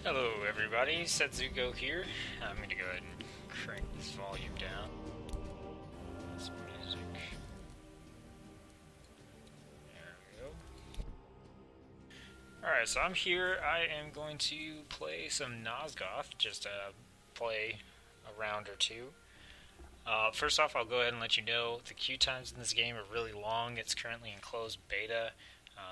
Hello everybody, Tsetzuko here. I'm going to go ahead and crank this volume down. This music. There we go. Alright, so I'm here. I am going to play some Nosgoth, just play a round or two. First off, I'll go ahead and let you know the queue times in this game are really long. It's currently in closed beta.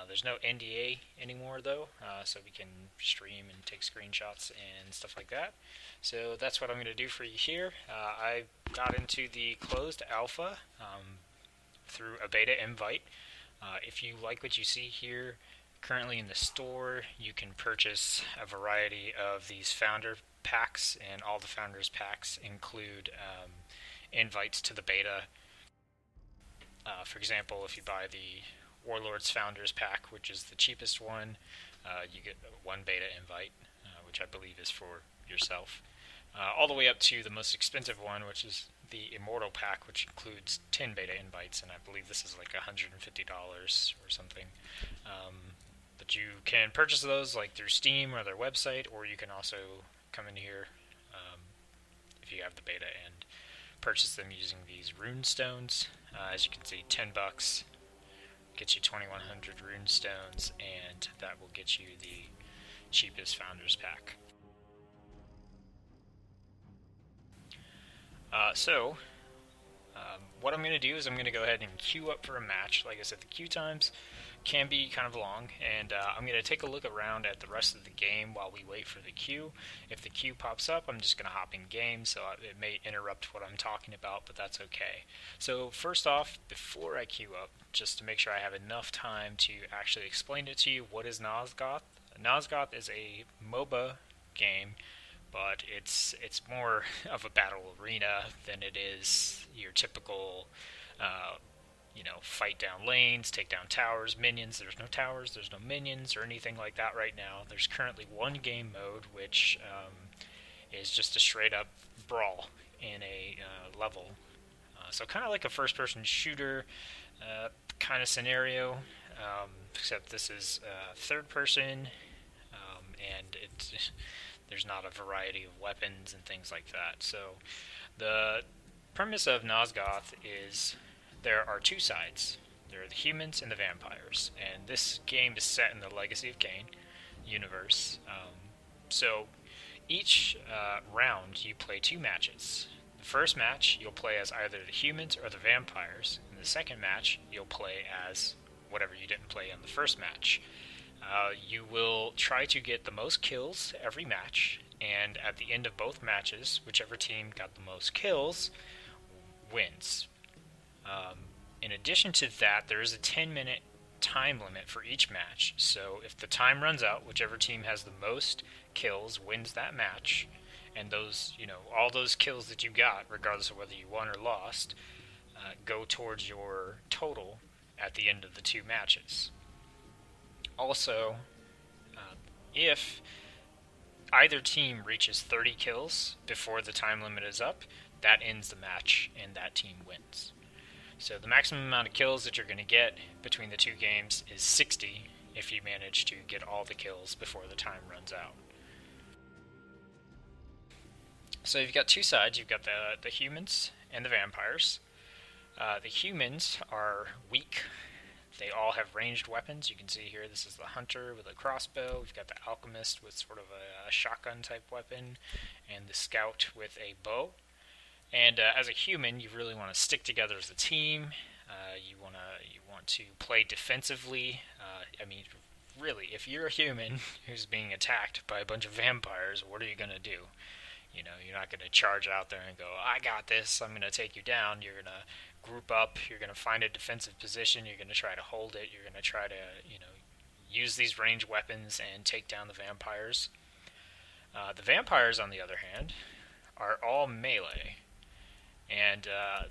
There's no NDA anymore though, so we can stream and take screenshots and stuff like that. So that's what I'm going to do for you here. I got into the closed alpha through a beta invite. If you like what you see here, currently in the store, you can purchase a variety of these founder packs, and all the founders packs include invites to the beta. For example, if you buy the Warlords Founders Pack, which is the cheapest one, you get one beta invite, which I believe is for yourself, all the way up to the most expensive one, which is the Immortal Pack, which includes 10 beta invites, and I believe this is like $150 or something. But you can purchase those like through Steam or their website, or you can also come in here if you have the beta and purchase them using these rune stones. As you can see, $10 gets you 2100 rune stones, and that will get you the cheapest founders pack. What I'm going to do is I'm going to go ahead and queue up for a match. Like I said, the queue times can be kind of long, and I'm going to take a look around at the rest of the game while we wait for the queue. If the queue pops up, I'm just going to hop in game, so it may interrupt what I'm talking about, but that's okay. So first off, before I queue up, just to make sure I have enough time to actually explain it to you, what is Nosgoth? Nosgoth is a MOBA game, but it's more of a battle arena than it is your typical fight down lanes, take down towers, minions. There's no towers, there's no minions or anything like that right now. There's currently one game mode, which is just a straight up brawl in a level. So kind of like a first person shooter kind of scenario, except this is third person, and there's not a variety of weapons and things like that. So the premise of Nosgoth is there are two sides. There are the humans and the vampires, and this game is set in the Legacy of Kain universe. So each round you play two matches. The first match you'll play as either the humans or the vampires, and the second match you'll play as whatever you didn't play in the first match. You will try to get the most kills every match, and at the end of both matches, whichever team got the most kills wins. In addition to that, there is a 10-minute time limit for each match. So if the time runs out, whichever team has the most kills wins that match, and those, all those kills that you got, regardless of whether you won or lost, go towards your total at the end of the two matches. Also, if either team reaches 30 kills before the time limit is up, that ends the match and that team wins. So the maximum amount of kills that you're going to get between the two games is 60 if you manage to get all the kills before the time runs out. So you've got two sides. You've got the humans and the vampires. The humans are weak. They all have ranged weapons. You can see here, this is the hunter with a crossbow. We've got the alchemist with sort of a shotgun type weapon, and the scout with a bow. And as a human, you really want to stick together as a team. You want to play defensively. Really, if you're a human who's being attacked by a bunch of vampires, what are you going to do? You're not going to charge out there and go, I got this, I'm going to take you down. You're going to group up, you're going to find a defensive position, you're going to try to hold it, you're going to try to, use these ranged weapons and take down the vampires. The vampires, on the other hand, are all melee, and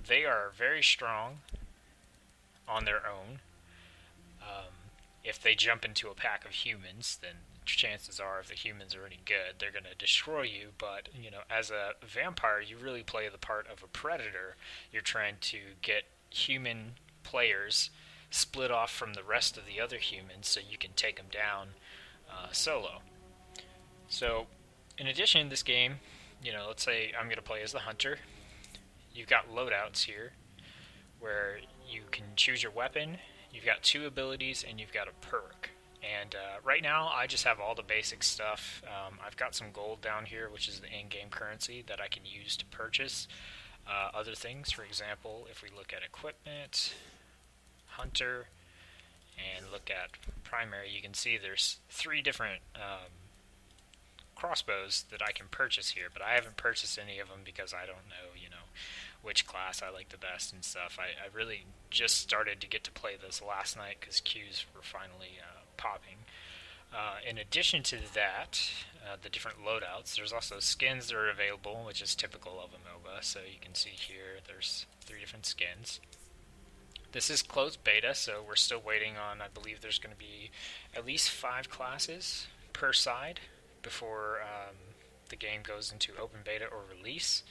they are very strong on their own. If they jump into a pack of humans, then chances are if the humans are any good, they're going to destroy you. But, as a vampire, you really play the part of a predator. You're trying to get human players split off from the rest of the other humans so you can take them down solo. So, in addition, this game, let's say I'm going to play as the hunter. You've got loadouts here where you can choose your weapon. You've got 2 abilities and you've got a perk. And right now, I just have all the basic stuff. I've got some gold down here, which is the in-game currency that I can use to purchase other things. For example, if we look at equipment, hunter, and look at primary, you can see there's 3 different crossbows that I can purchase here, but I haven't purchased any of them because I don't know, which class I like the best and stuff. I really just started to get to play this last night because queues were finally popping. In addition to that, the different loadouts, there's also skins that are available, which is typical of a MOBA. So you can see here there's 3 different skins. This is closed beta, so we're still waiting on, I believe there's going to be at least 5 classes per side before the game goes into open beta or release.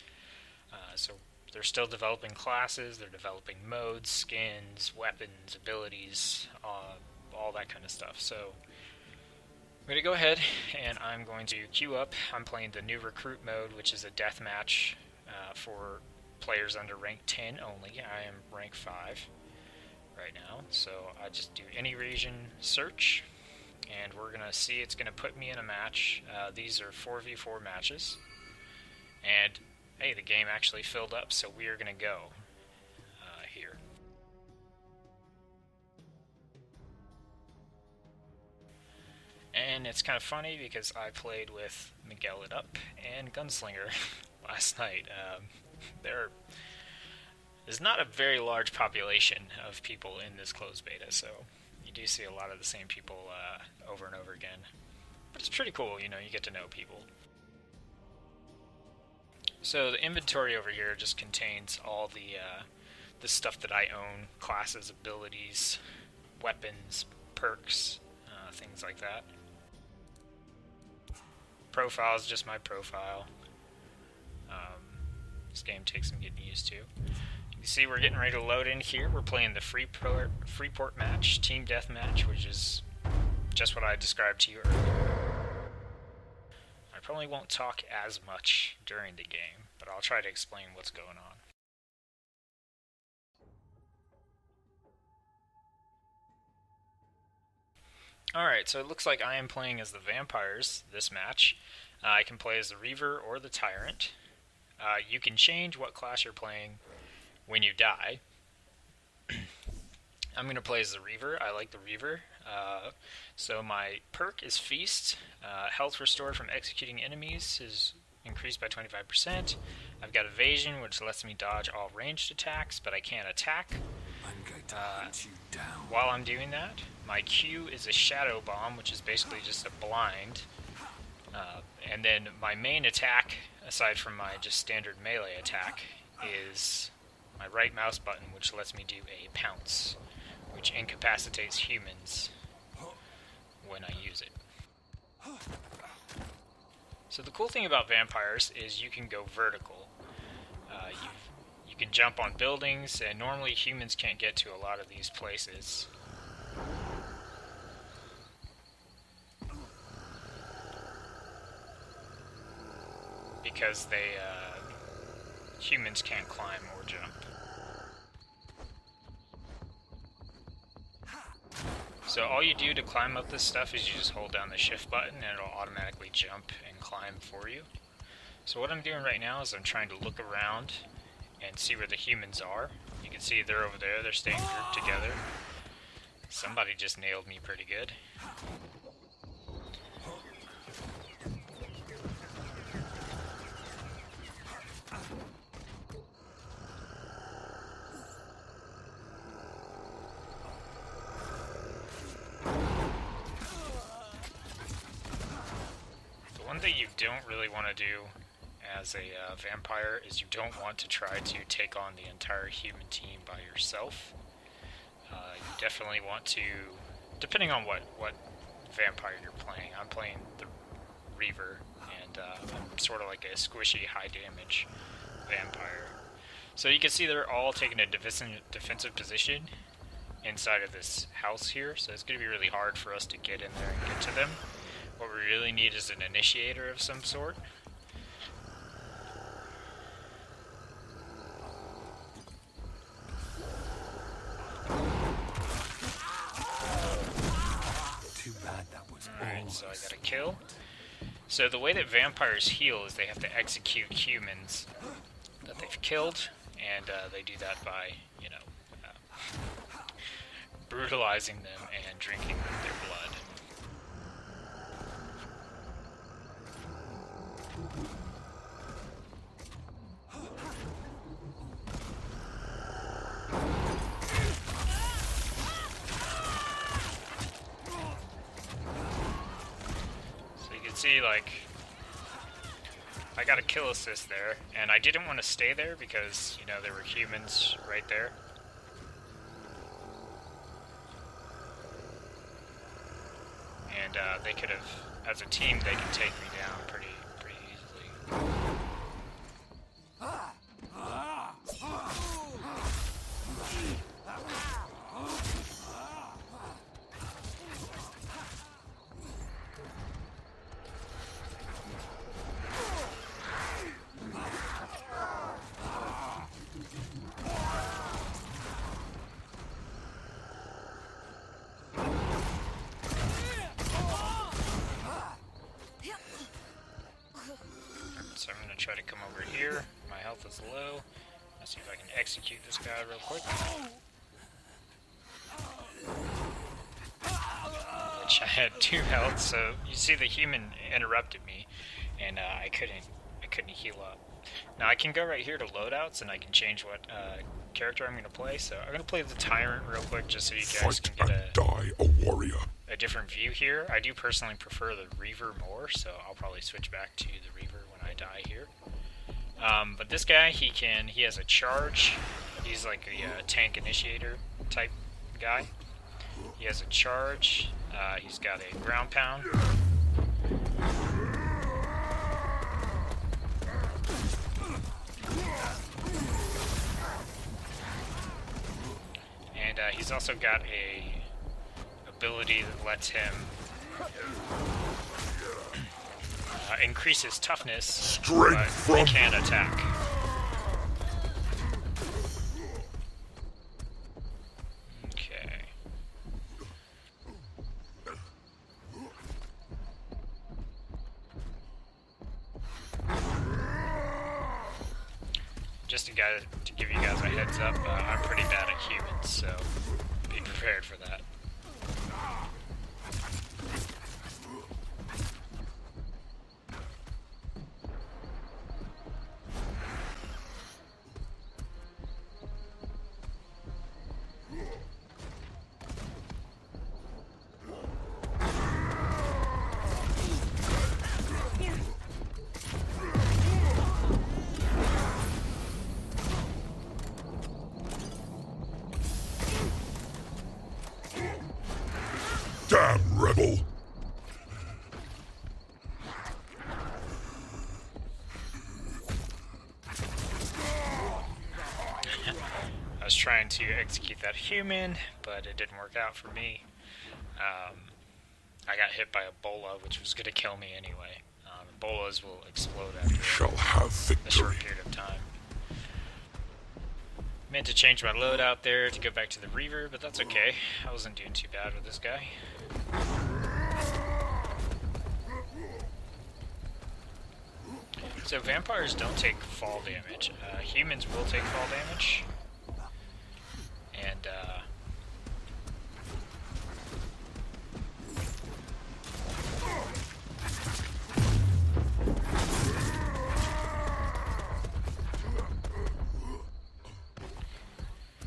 So they're still developing classes, they're developing modes, skins, weapons, abilities, all that kind of stuff. So I'm going to go ahead and I'm going to queue up. I'm playing the new recruit mode, which is a deathmatch for players under rank 10 only. I am rank 5 right now, so I just do any region search, and we're going to see it's going to put me in a match. These are 4v4 matches, and hey, the game actually filled up, so we are going to go here. And it's kind of funny because I played with Miguel It Up and Gunslinger last night. There is not a very large population of people in this closed beta, so you do see a lot of the same people over and over again. But it's pretty cool, you get to know people. So the inventory over here just contains all the stuff that I own: classes, abilities, weapons, perks, things like that. Profile is just my profile. This game takes some getting used to. You see we're getting ready to load in here. We're playing the Freeport match, Team Deathmatch, which is just what I described to you earlier. I probably won't talk as much during the game, but I'll try to explain what's going on. Alright, so it looks like I am playing as the vampires this match. I can play as the Reaver or the Tyrant. You can change what class you're playing when you die. I'm going to play as the Reaver. I like the Reaver. So my perk is Feast. Health restored from executing enemies is increased by 25%. I've got Evasion, which lets me dodge all ranged attacks, but I can't attack. I'm going to hunt you down. While I'm doing that, my Q is a Shadow Bomb, which is basically just a blind. And then my main attack, aside from my just standard melee attack, is my right mouse button, which lets me do a Pounce, which incapacitates humans when I use it. So the cool thing about vampires is you can go vertical. You can jump on buildings, and normally humans can't get to a lot of these places. Because humans can't climb or jump. So all you do to climb up this stuff is you just hold down the shift button and it'll automatically jump and climb for you. So what I'm doing right now is I'm trying to look around and see where the humans are. You can see they're over there, they're staying grouped together. Somebody just nailed me pretty good. One thing you don't really want to do as a vampire is you don't want to try to take on the entire human team by yourself. You definitely want to, depending on what vampire you're playing. I'm playing the Reaver, and I'm sort of like a squishy, high damage vampire. So you can see they're all taking a defensive position inside of this house here, so it's going to be really hard for us to get in there and get to them. What we really need is an initiator of some sort. Too bad that was Alright, so I got a kill. So the way that vampires heal is they have to execute humans that they've killed, and they do that by, you know, brutalizing them and drinking their blood. See, like, I got a kill assist there, and I didn't want to stay there because, you know, there were humans right there. And they could have, as a team, they can take me down pretty easily. So I'm going to try to come over here. My health is low. Let's see if I can execute this guy real quick. Which I had 2 health, so you see the human interrupted me, and I couldn't heal up. Now I can go right here to loadouts, and I can change what character I'm going to play. So I'm going to play the Tyrant real quick, just so you guys can get a different view here. I do personally prefer the Reaver more, so I'll probably switch back to the Reaver when I die here. But this guy, he has a charge. He's like a tank initiator type guy. He has a charge. He's got a ground pound. And he's also got a ability that lets him increase his toughness, but they can't attack. Okay. Just to give you guys a heads up, I'm pretty bad at humans, so be prepared for that. Damn rebel! I was trying to execute that human, but it didn't work out for me. I got hit by a bola, which was going to kill me anyway. Bolas will explode after a short period of time. Meant to change my loadout there to go back to the Reaver, but that's okay. I wasn't doing too bad with this guy. So vampires don't take fall damage. Humans will take fall damage. And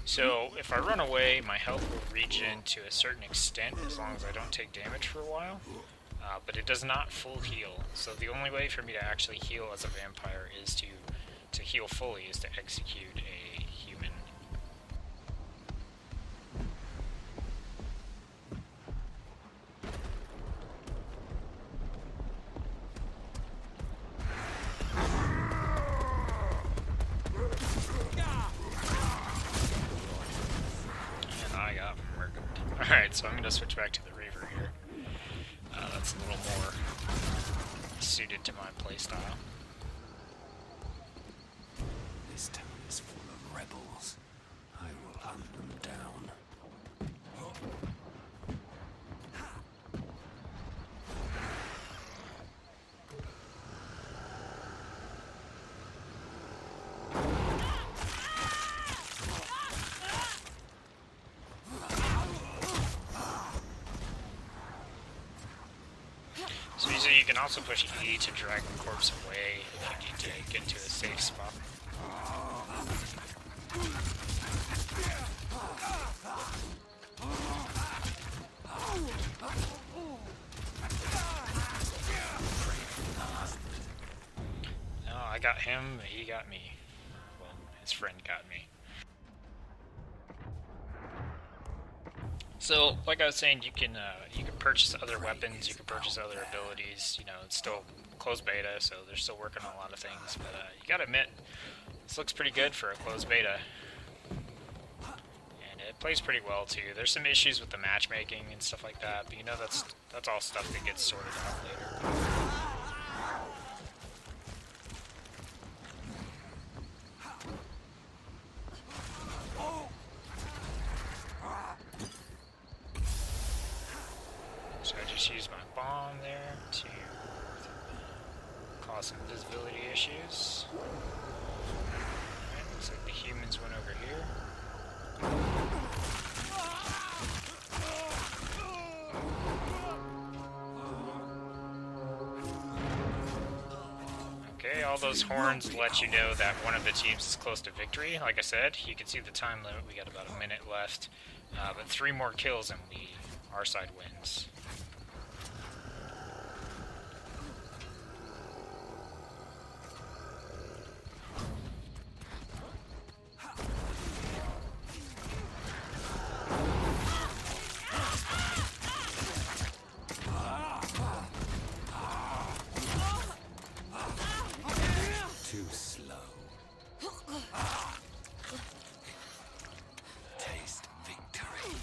so if I run away, my health will regen to a certain extent as long as I don't take damage for a while. But it does not full heal. So the only way for me to actually heal as a vampire is to heal fully is to execute a human. And I got murdered. Alright, so I'm going to switch back to the Reaver here. That's a little more suited to my playstyle. This town is full of rebels. I will hunt them down. So you can also push E to drag the corpse away if you need to get to a safe spot. No, I got him, he got me. Well, his friend got me. So, like I was saying, you can purchase other weapons, you can purchase other abilities. You know, it's still closed beta, so they're still working on a lot of things. But you gotta admit, this looks pretty good for a closed beta, and it plays pretty well too. There's some issues with the matchmaking and stuff like that, but you know that's all stuff that gets sorted out later. So I just used my bomb there to cause some visibility issues. Alright, looks like the humans went over here. Okay, all those horns let you know that one of the teams is close to victory. Like I said, you can see the time limit. We got about a minute left, but 3 more kills and our side wins. Too slow. Taste victory.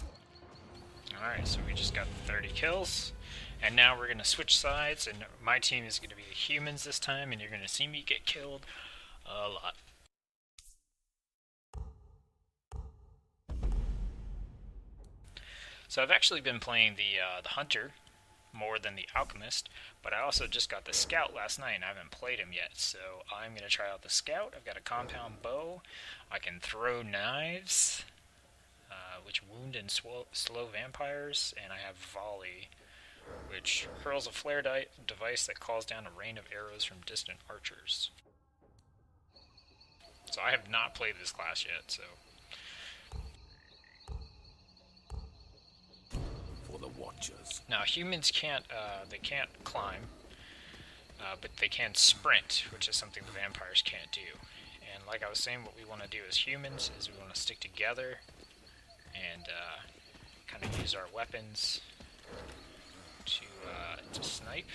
Alright, so we just got 30 kills, and now we're going to switch sides, and my team is going to be the humans this time, and you're going to see me get killed a lot. So I've actually been playing the Hunter more than the Alchemist, but I also just got the Scout last night, and I haven't played him yet, so I'm going to try out the Scout. I've got a compound bow, I can throw knives, which wound and slow vampires, and I have Volley, which hurls a flare device that calls down a rain of arrows from distant archers. So I have not played this class yet, so... For the Watchers. Now, humans can't climb, but they can sprint, which is something the vampires can't do. And like I was saying, what we want to do as humans is we want to stick together and kind of use our weapons to snipe.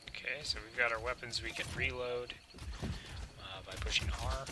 Okay, so we've got our weapons we can reload by pushing R.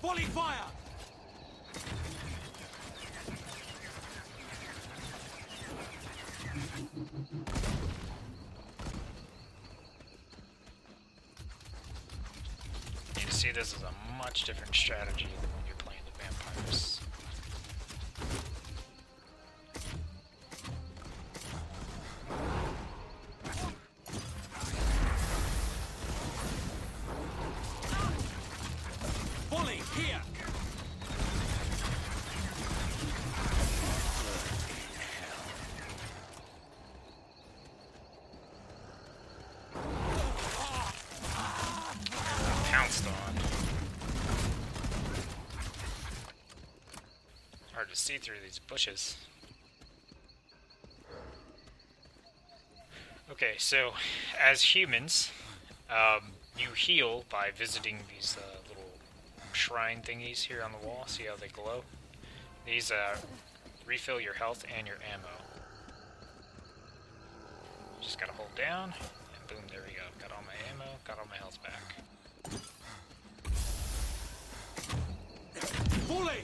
Volley fire! You can see this is a much different strategy than when you're playing the vampires. Fully here. Pounced on. Hard to see through these bushes. Okay, so as humans, you heal by visiting these little shrine thingies here on the wall. See how they glow? These refill your health and your ammo. Just gotta hold down, and boom, there we go. Got all my ammo, got all my health back. Fully.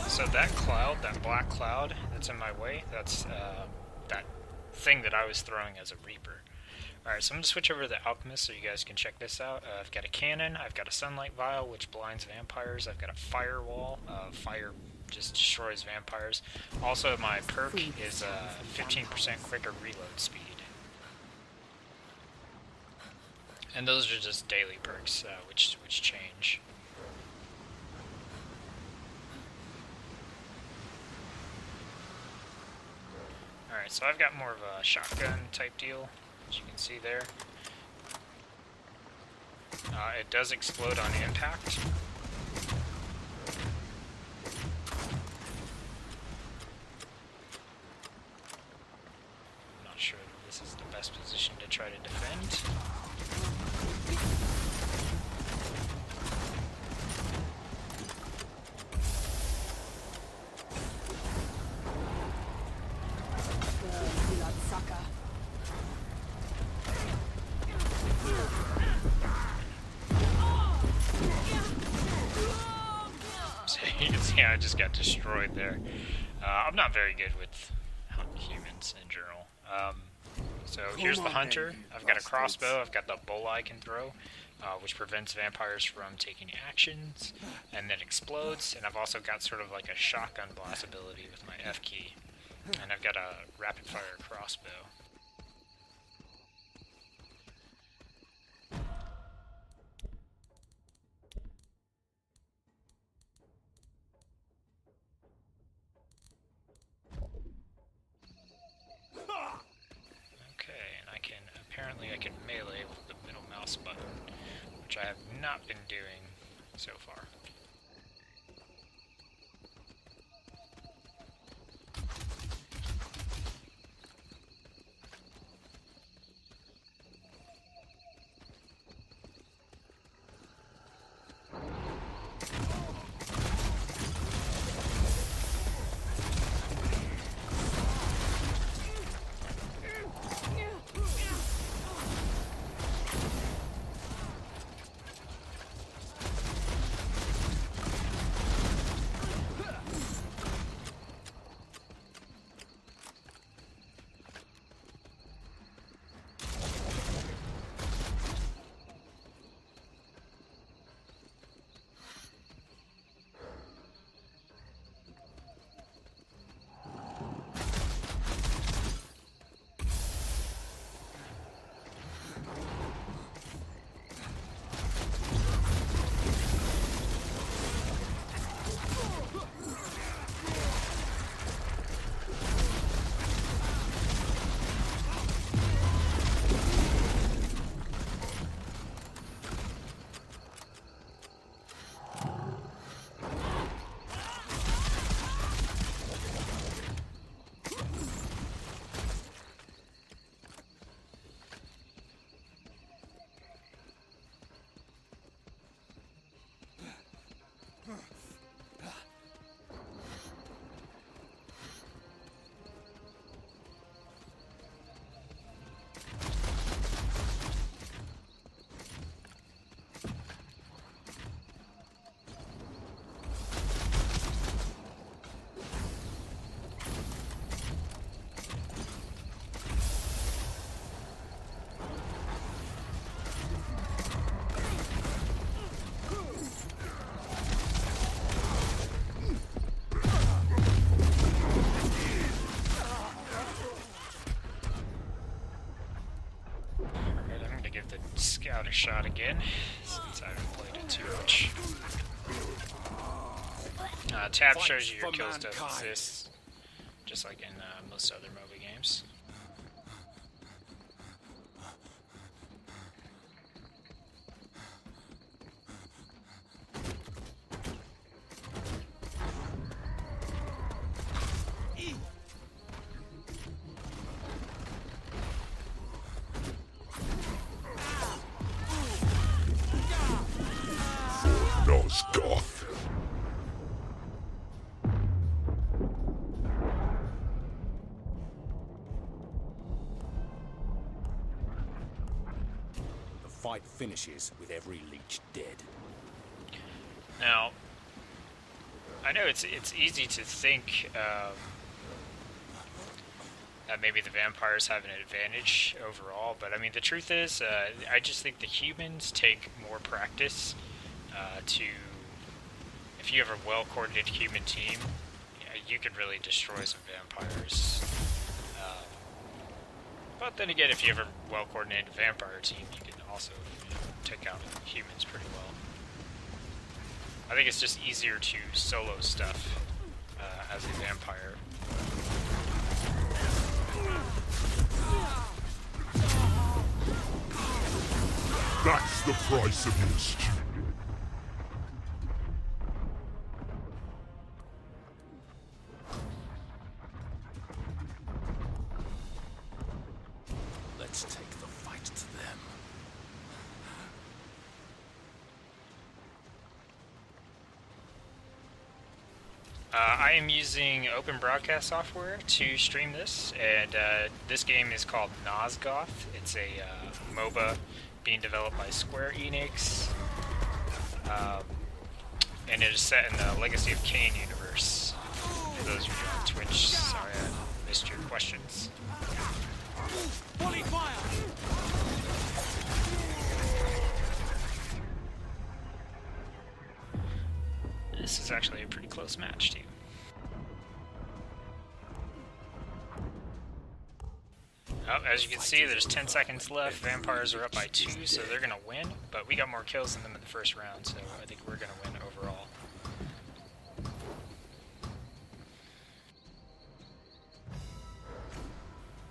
So that cloud, that black cloud that's in my way, that's that thing that I was throwing as a Reaper. Alright, so I'm going to switch over to the Alchemist so you guys can check this out. I've got a cannon, I've got a sunlight vial which blinds vampires, I've got a firewall, fire just destroys vampires. Also my perk is 15% quicker reload speed. And those are just daily perks which change. Alright, so I've got more of a shotgun type deal, as you can see there. It does explode on impact. I'm not sure that this is the best position to try to defend. You can see I just got destroyed there. I'm not very good with humans in general. So here's the hunter. I've got a crossbow. I've got the bow I can throw, which prevents vampires from taking actions, and then explodes. And I've also got sort of like a shotgun blast ability with my F key. And I've got a rapid fire crossbow. Apparently I can melee with the middle mouse button, which I have not been doing so far. Scout a shot again, since I haven't played it too much. Tab shows you your kills doesn't exist, just like in most other MOBA games. Nosgoth. The fight finishes with every leech dead. Now, I know it's easy to think that maybe the vampires have an advantage overall, but I mean the truth is, I just think the humans take more practice to. If you have a well-coordinated human team, you could really destroy some vampires. But then again, if you have a well-coordinated vampire team, you can also take out humans pretty well. I think it's just easier to solo stuff as a vampire. That's the price of your stupid. Let's take the fight to them. I am using open broadcast software to stream this, and this game is called Nosgoth. It's a MOBA being developed by Square Enix, and it is set in the Legacy of Kain universe. For those of you on Twitch, sorry I missed your questions. This is actually a pretty close match, too. Oh, as you can see, there's 10 seconds left. Vampires are up by 2, so they're going to win. But we got more kills than them in the first round, so I think we're going to win overall.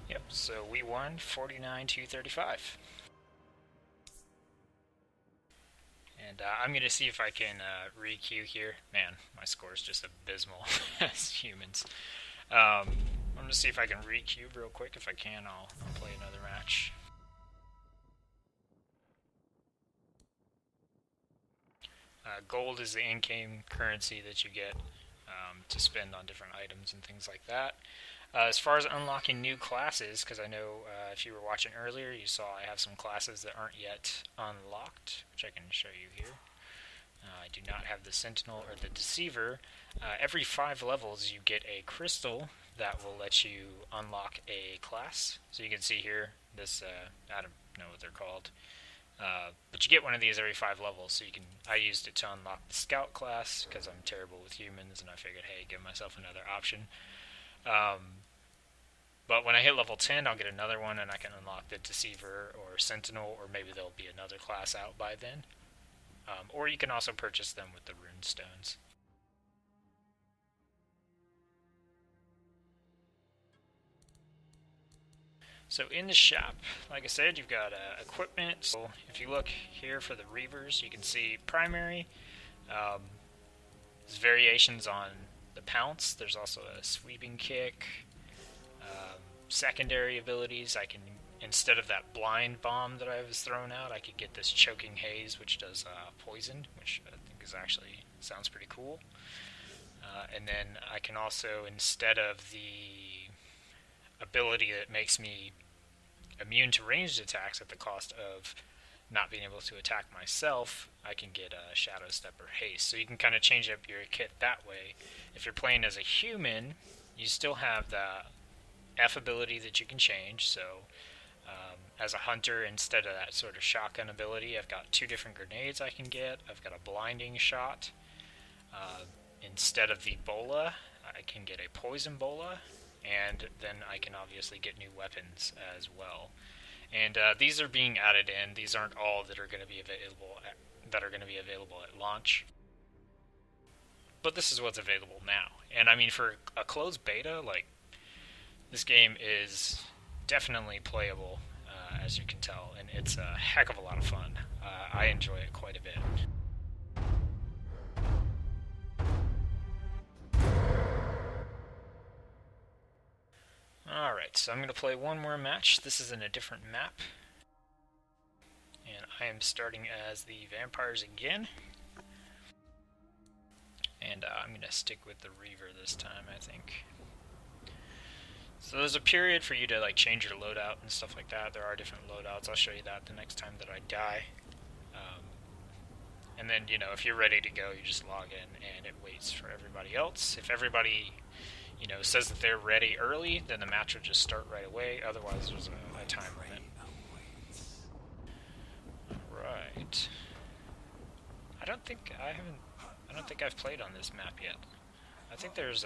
Yep, so we won 49-35. And I'm going to see if I can re-queue here. Man, my score is just abysmal as humans. I'm going to see if I can re-queue real quick. If I can, I'll play another match. Gold is the in-game currency that you get to spend on different items and things like that. As far as unlocking new classes, because I know if you were watching earlier, you saw I have some classes that aren't yet unlocked, which I can show you here. I do not have the Sentinel or the Deceiver. Every 5 levels you get a crystal that will let you unlock a class. So you can see here, this, I don't know what they're called. But you get one of these every 5 levels, so you can. I used it to unlock the Scout class, because I'm terrible with humans, and I figured, hey, give myself another option. But when I hit level 10, I'll get another one, and I can unlock the Deceiver or Sentinel, or maybe there'll be another class out by then. Or you can also purchase them with the rune stones. So in the shop, like I said, you've got equipment. So if you look here for the Reavers, you can see primary. There's variations on the pounce. There's also a sweeping kick. Secondary abilities, I can, instead of that blind bomb that I was throwing out, I could get this choking haze, which does poison, which I think is actually sounds pretty cool. And then I can also, instead of the ability that makes me immune to ranged attacks at the cost of not being able to attack myself, I can get a Shadow Step or Haste. So you can kind of change up your kit that way. If you're playing as a human, you still have the F ability that you can change. So as a hunter, instead of that sort of shotgun ability, I've got 2 different grenades I can get. I've got a blinding shot. Instead of the bola, I can get a poison bola, and then I can obviously get new weapons as well. And these are being added in. These aren't all that are going to be available at launch. But this is what's available now. And I mean, for a closed beta, like, this game is definitely playable, as you can tell, and it's a heck of a lot of fun. I enjoy it quite a bit. Alright, so I'm going to play one more match. This is in a different map. And I am starting as the vampires again. And I'm going to stick with the Reaver this time, I think. So there's a period for you to like change your loadout and stuff like that. There are different loadouts. I'll show you that the next time that I die. And then, you know, if you're ready to go, you just log in and it waits for everybody else. If everybody, you know, says that they're ready early, then the match will just start right away. Otherwise, there's a time limit. Right. I don't think I've played on this map yet. I think there's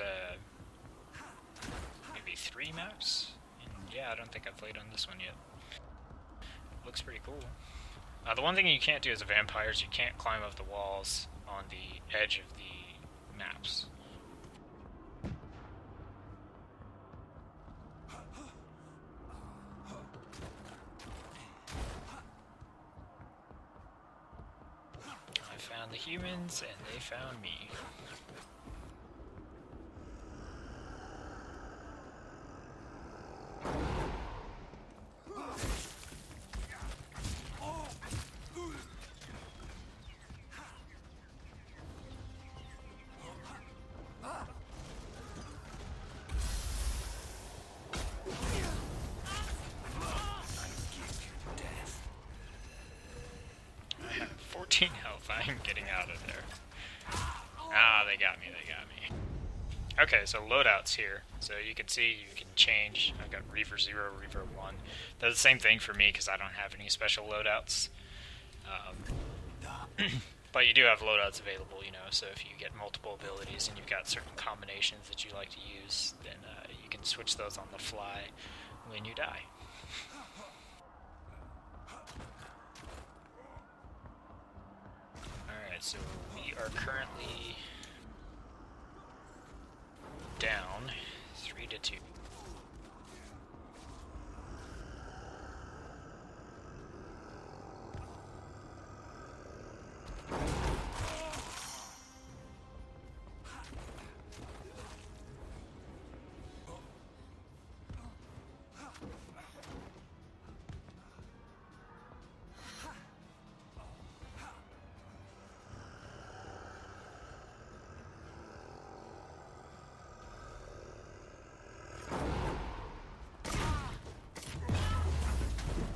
maybe 3 maps. And yeah, I don't think I've played on this one yet. Looks pretty cool. The one thing you can't do as a vampire is you can't climb up the walls on the edge of the maps. I found the humans and they found me. I have 14 health. I'm getting out of there. Ah, they got me. Okay, so loadouts here. So you can see you can change. I've got Reaver 0, Reaver 1. They're the same thing for me because I don't have any special loadouts. But you do have loadouts available, you know, so if you get multiple abilities and you've got certain combinations that you like to use, then you can switch those on the fly when you die. Alright, so we are currently down 3-2.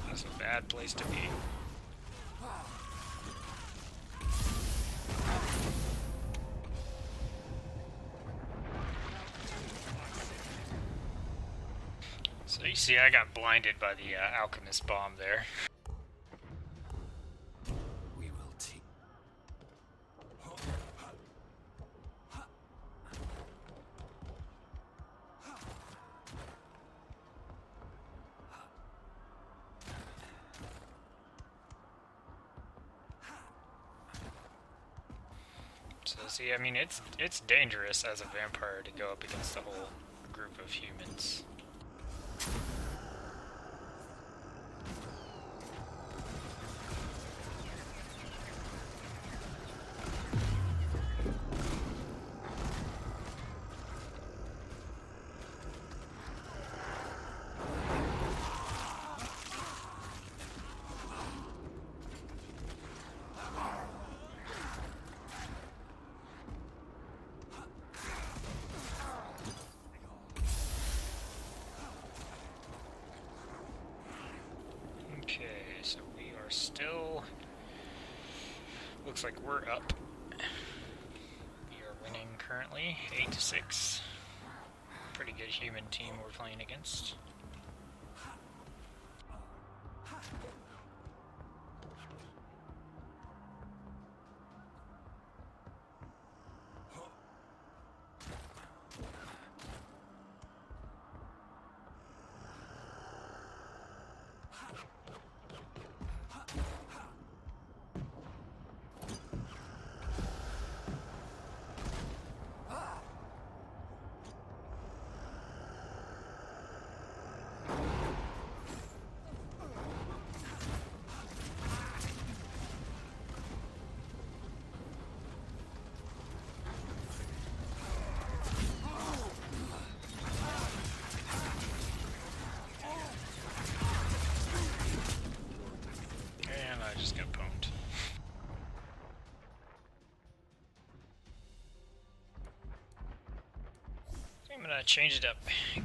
That's a bad place to be. So you see I got blinded by the alchemist bomb there. We will take. So see, I mean, it's dangerous as a vampire to go up against a whole group of humans. Okay, so we are still... Looks like we're up. We are winning currently, 8-6. Pretty good human team we're playing against. gonna change it up.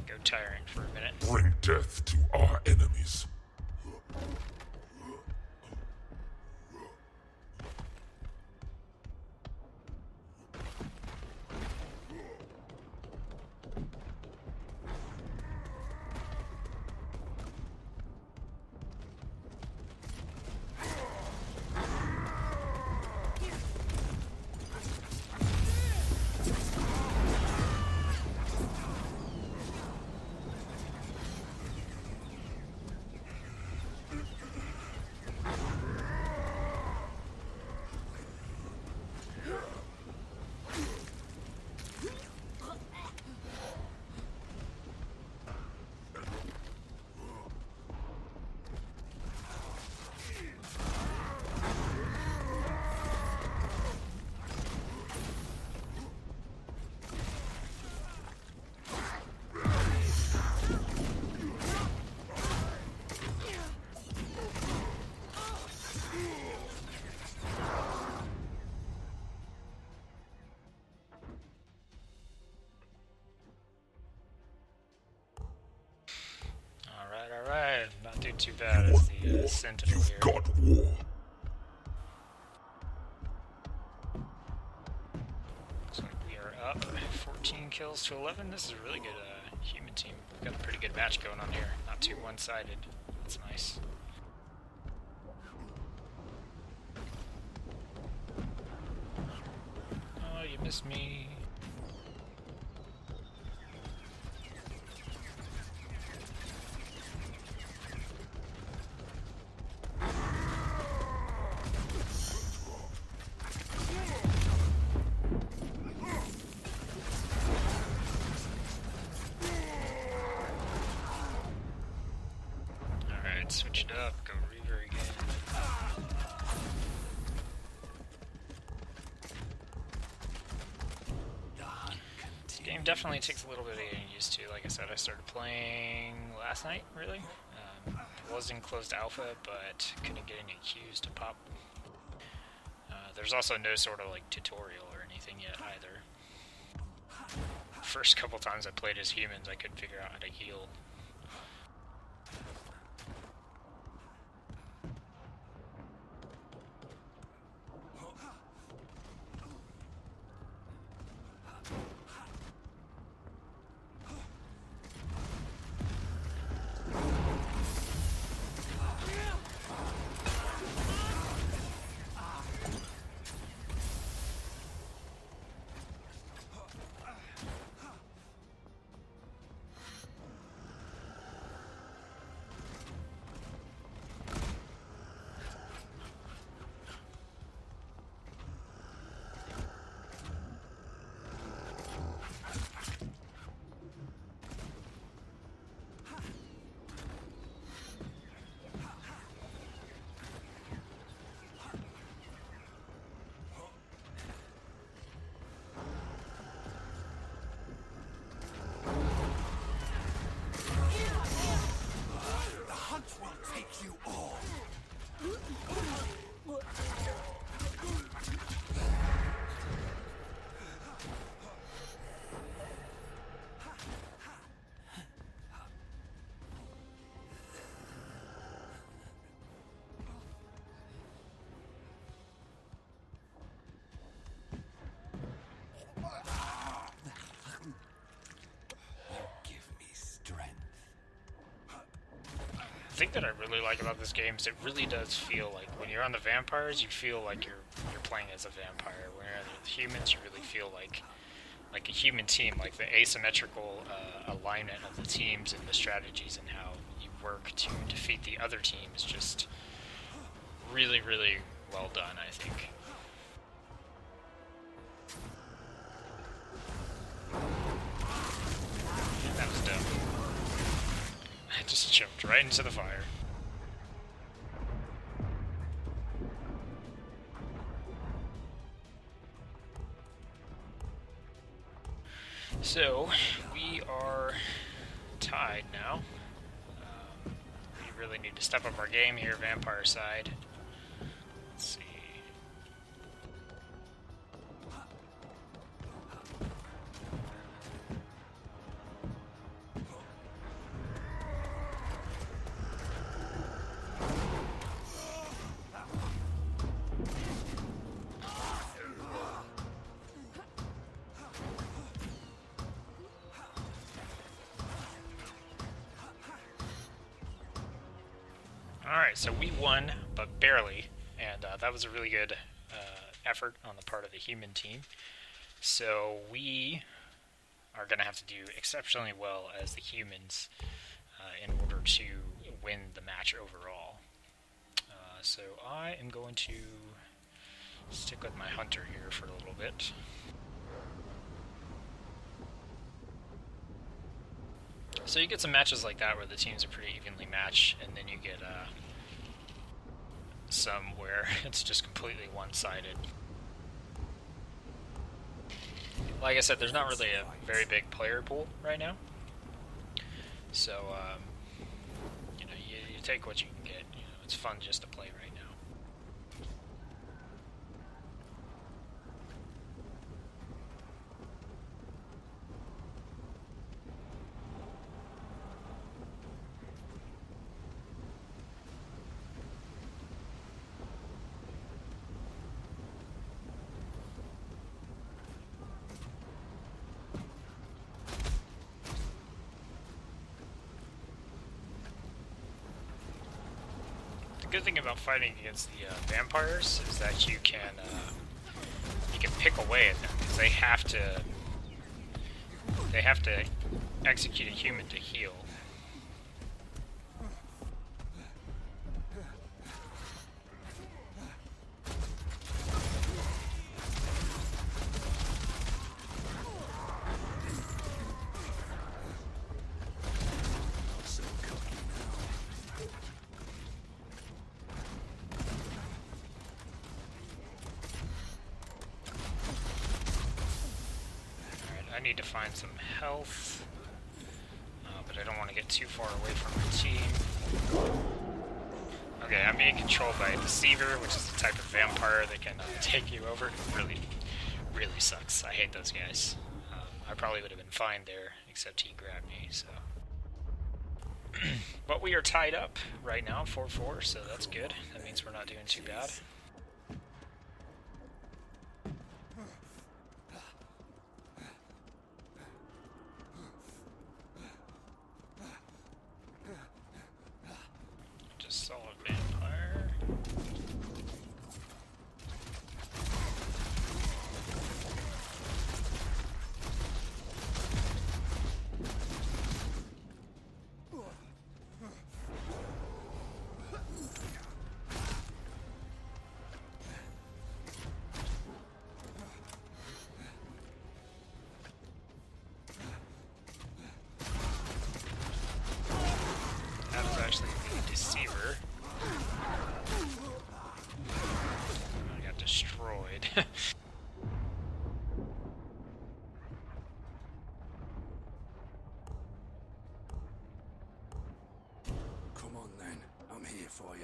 Go Tyrant for a minute. Bring death to our enemies. Alright, not doing too bad as the Sentinel here. You've got war. Looks like we are up 14 kills to 11. This is a really good human team. We've got a pretty good match going on here. Not too one-sided. That's nice. Oh, you missed me. Switch it up, go Reaver again. This game definitely takes a little bit of getting used to. Like I said, I started playing last night, really. Was in closed alpha, but couldn't get any queues to pop. There's also no sort of like tutorial or anything yet either. First couple times I played as humans, I couldn't figure out how to heal. The thing that I really like about this game is it really does feel like when you're on the vampires, you feel like you're playing as a vampire. When you're on the humans, you really feel like a human team. Like the asymmetrical alignment of the teams and the strategies and how you work to defeat the other team is just really, really well done, I think. That was dumb. I just jumped right into the fire. So, we are tied now. We really need to step up our game here, vampire side. Let's see. Alright, so we won, but barely, and that was a really good effort on the part of the human team. So we are going to have to do exceptionally well as the humans in order to win the match overall. So I am going to stick with my hunter here for a little bit. So you get some matches like that where the teams are pretty evenly matched, and then you get some where it's just completely one-sided. Like I said, there's not really a very big player pool right now, so you know, you take what you can get. You know, it's fun just to play right now. The good thing about fighting against the vampires is that you can pick away at them, because they have to execute a human to heal. I need to find some health, but I don't want to get too far away from my team. Okay, I'm being controlled by a deceiver, which is the type of vampire that can take you over. It really, really sucks. I hate those guys. I probably would have been fine there, except he grabbed me, so. But we are tied up right now, 4-4, so that's good. That means we're not doing too bad. Just saw a vampire. That was actually the deceiver. I got destroyed. Come on then, I'm here for you.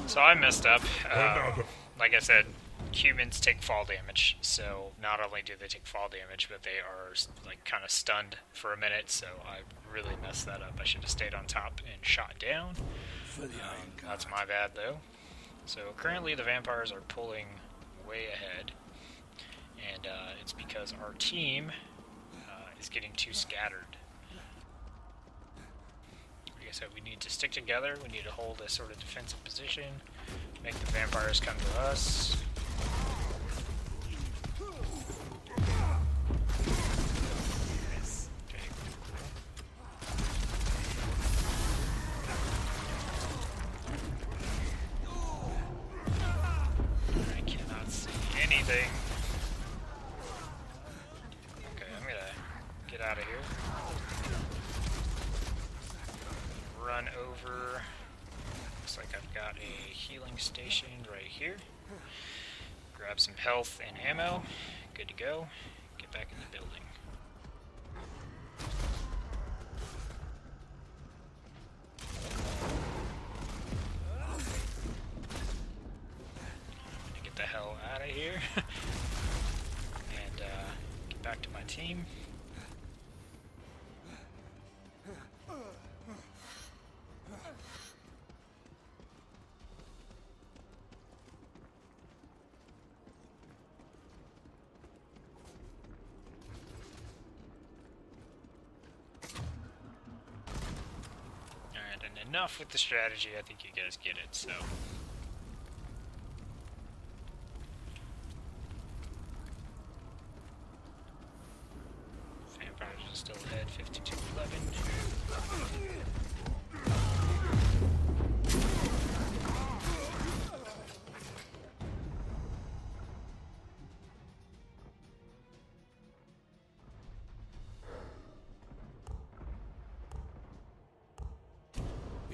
So I messed up. Like I said, humans take fall damage, so not only do they take fall damage, but they are like kind of stunned for a minute, so I really messed that up. I should have stayed on top and shot down. That's my bad though. So currently the vampires are pulling way ahead, and it's because our team is getting too scattered. Like I said, we need to stick together, we need to hold a sort of defensive position, make the vampires come to us. Okay. I cannot see anything. Okay, I'm gonna get out of here. Run over. Looks like I've got a healing station right here. Grab some health and ammo. Good to go. Get back in the building. I'm gonna get the hell out of here and get back to my team. enough with the strategy. I think you guys get it, so. Vampires are still ahead, 52-11.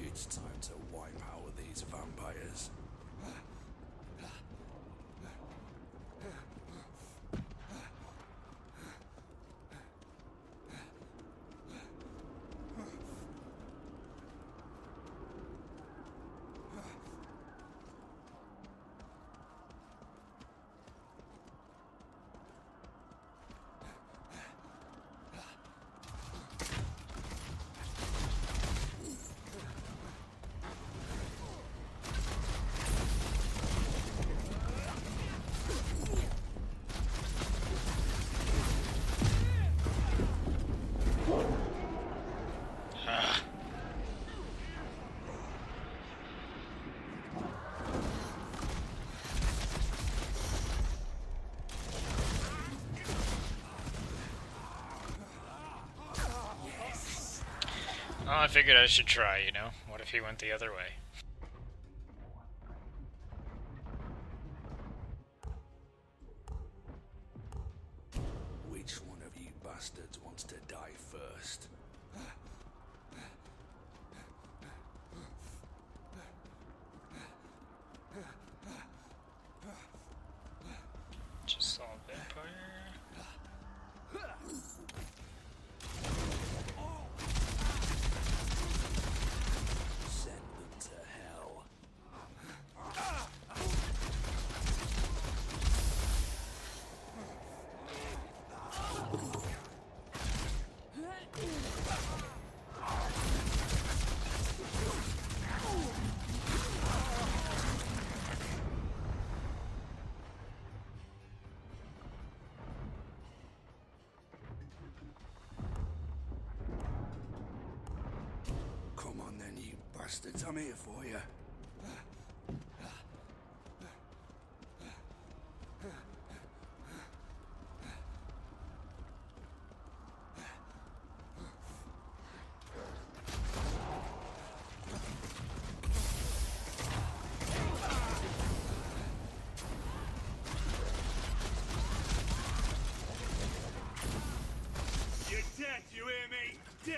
It's time to wipe out these vampires. Well, I figured I should try, you know? What if he went the other way? Which one of you bastards wants to die first? Just saw a vampire. Send them to hell. Come on then, you bastards. I'm here for you. You're dead, you hear me? Dead!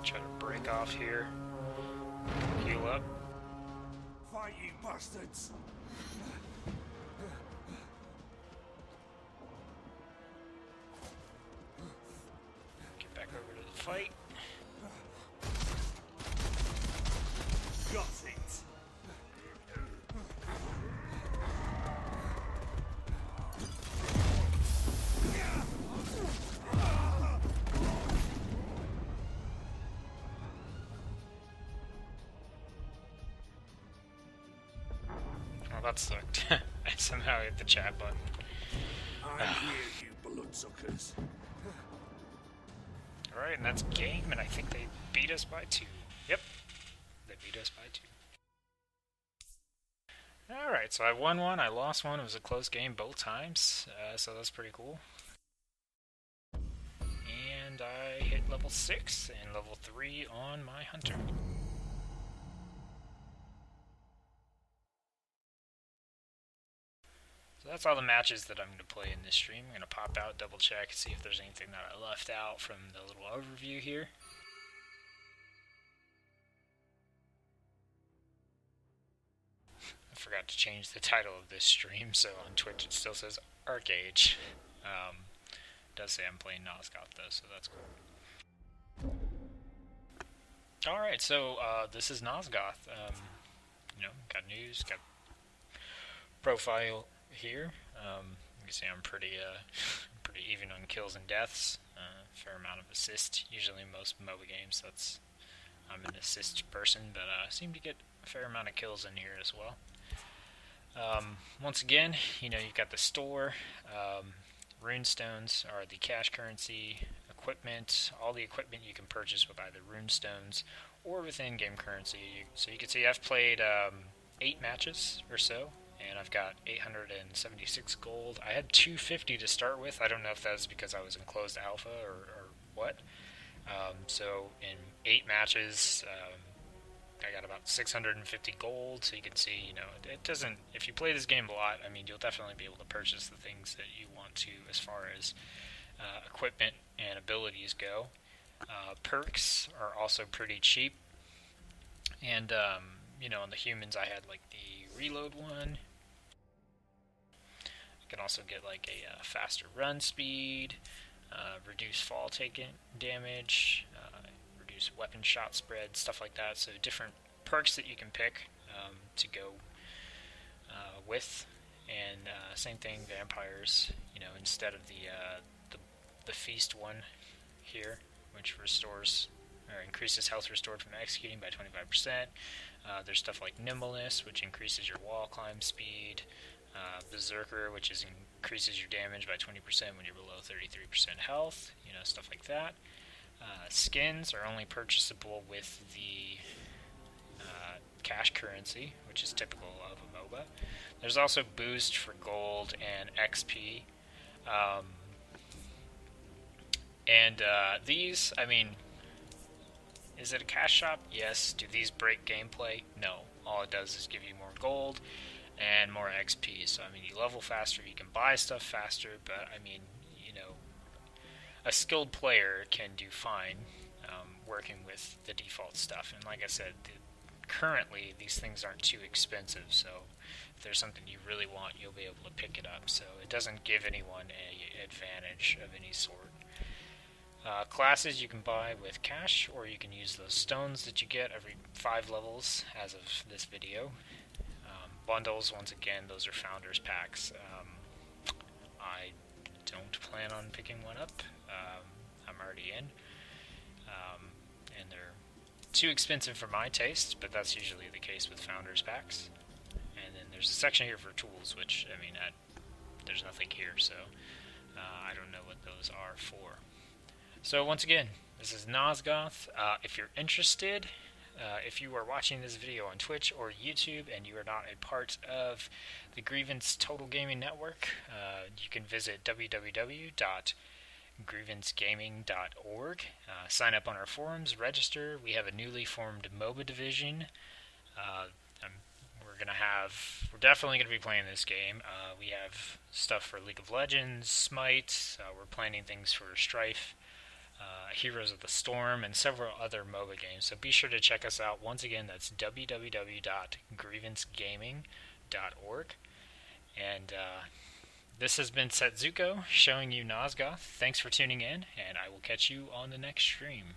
Try to break off here. Heal up. Fight, you bastards! Get back over to the fight. Got it! Oh, that sucked. I somehow hit the chat button. I'm here, you bloodsuckers. Alright, and that's game, and I think they beat us by 2. Yep, they beat us by 2. Alright, so I won one, I lost one. It was a close game both times, so that's pretty cool. And I hit level 6 and level 3 on my hunter. So that's all the matches that I'm going to play in this stream. I'm going to pop out, double check, see if there's anything that I left out from the little overview here. forgot to change the title of this stream, so on Twitch it still says Arcage. It does say I'm playing Nosgoth though, so that's cool. Alright, so this is Nosgoth. Got news, got profile here. You can see I'm pretty even on kills and deaths. Fair amount of assist. Usually in most MOBA games, I'm an assist person, but I seem to get a fair amount of kills in here as well. Once again, you've got the store. Runestones are the cash currency. Equipment, all the equipment you can purchase with either runestones or with in-game currency. So you can see I've played 8 matches or so, and I've got 876 gold. I had 250 to start with. I don't know if that's because I was in closed alpha or what. So in 8 matches, I got about 650 gold. So you can see, it doesn't. If you play this game a lot, you'll definitely be able to purchase the things that you want to as far as equipment and abilities go. Perks are also pretty cheap, and on the humans I had like the reload one. I can also get like a faster run speed, reduce fall taken damage, reduce weapon shot spread, stuff like that. So different perks that you can pick to go with, and same thing, vampires. Instead of the feast one here, which restores or increases health restored from executing by 25%. There's stuff like nimbleness, which increases your wall climb speed. Berserker, which increases your damage by 20% when you're below 33% health. Stuff like that. Skins are only purchasable with the cash currency, which is typical of a MOBA. There's also boost for gold and XP. These, is it a cash shop? Yes. Do these break gameplay? No. All it does is give you more gold and more XP. So, you level faster, you can buy stuff faster, but, a skilled player can do fine working with the default stuff. And like I said, currently these things aren't too expensive, so if there's something you really want, you'll be able to pick it up. So it doesn't give anyone an advantage of any sort. Classes you can buy with cash, or you can use those stones that you get every 5 levels as of this video. Bundles, once again, those are founders packs. I don't plan on picking one up. I'm already in. And they're too expensive for my taste, but that's usually the case with founders packs. And then there's a section here for tools, which, there's nothing here, so I don't know what those are for. So once again, this is Nosgoth. If you're interested, if you are watching this video on Twitch or YouTube and you are not a part of the Grievance Total Gaming Network, you can visit www.grievancegaming.org. Sign up on our forums, register. We have a newly formed MOBA division. We're definitely going to be playing this game. We have stuff for League of Legends, Smite. We're planning things for Strife, Heroes of the Storm, and several other MOBA games. So be sure to check us out. Once again, that's www.grievancegaming.org. And this has been Tsetzuko showing you Nosgoth. Thanks for tuning in, and I will catch you on the next stream.